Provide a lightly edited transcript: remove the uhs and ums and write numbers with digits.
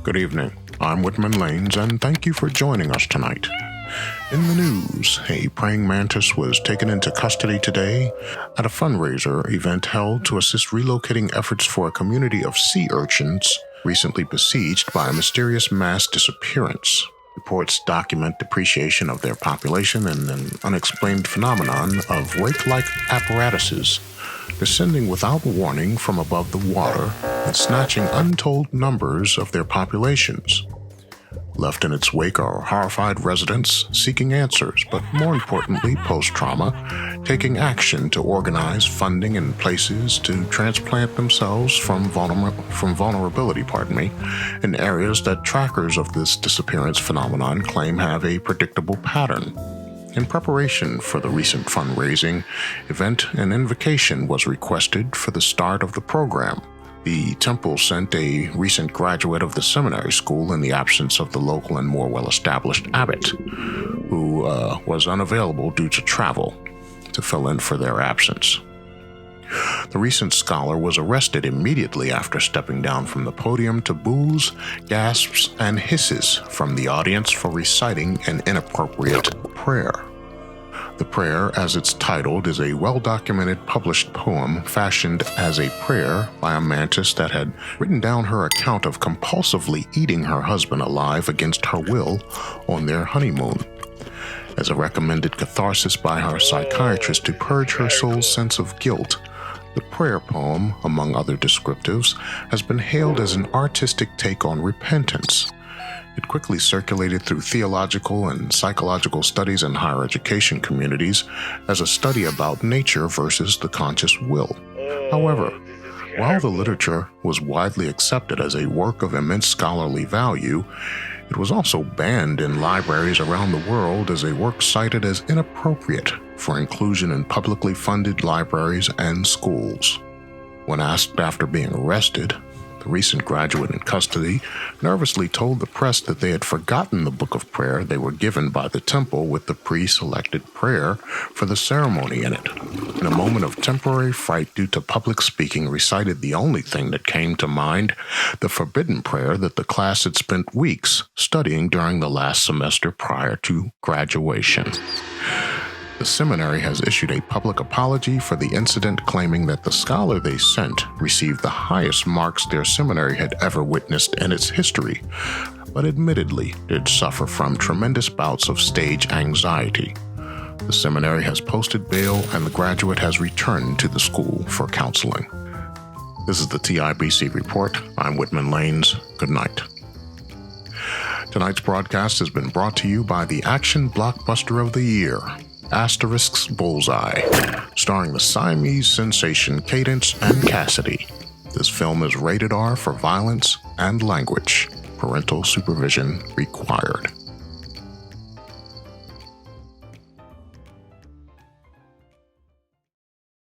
Good evening. I'm Whitman Lains, and thank you for joining us tonight. In the news, a praying mantis was taken into custody today at a fundraiser event held to assist relocating efforts for a community of sea urchins recently besieged by a mysterious mass disappearance. Reports document depreciation of their population and an unexplained phenomenon of wake-like apparatuses descending without warning from above the water and snatching untold numbers of their populations. Left in its wake are horrified residents seeking answers, but more importantly, post-trauma, taking action to organize funding and places to transplant themselves from vulnerability, in areas that trackers of this disappearance phenomenon claim have a predictable pattern. In preparation for the recent fundraising event, an invocation was requested for the start of the program. The temple sent a recent graduate of the seminary school in the absence of the local and more well-established abbot, who was unavailable due to travel, to fill in for their absence. The recent scholar was arrested immediately after stepping down from the podium to boos, gasps, and hisses from the audience for reciting an inappropriate prayer. The prayer, as it's titled, is a well-documented published poem fashioned as a prayer by a mantis that had written down her account of compulsively eating her husband alive against her will on their honeymoon, as a recommended catharsis by her psychiatrist to purge her soul's sense of guilt. The prayer poem, among other descriptives, has been hailed as an artistic take on repentance. It quickly circulated through theological and psychological studies in higher education communities as a study about nature versus the conscious will. However, while the literature was widely accepted as a work of immense scholarly value, it was also banned in libraries around the world as a work cited as inappropriate for inclusion in publicly funded libraries and schools. When asked after being arrested, the recent graduate in custody nervously told the press that they had forgotten the book of prayer they were given by the temple with the pre-selected prayer for the ceremony in it. In a moment of temporary fright due to public speaking, recited the only thing that came to mind, the forbidden prayer that the class had spent weeks studying during the last semester prior to graduation. The seminary has issued a public apology for the incident, claiming that the scholar they sent received the highest marks their seminary had ever witnessed in its history, but admittedly did suffer from tremendous bouts of stage anxiety. The seminary has posted bail, and the graduate has returned to the school for counseling. This is the TIBC Report. I'm Whitman Lains. Good night. Tonight's broadcast has been brought to you by the action blockbuster of the year, Asterisks Bullseye, starring the Siamese sensation Cadence and Cassidy. This film is rated R for violence and language. Parental supervision required.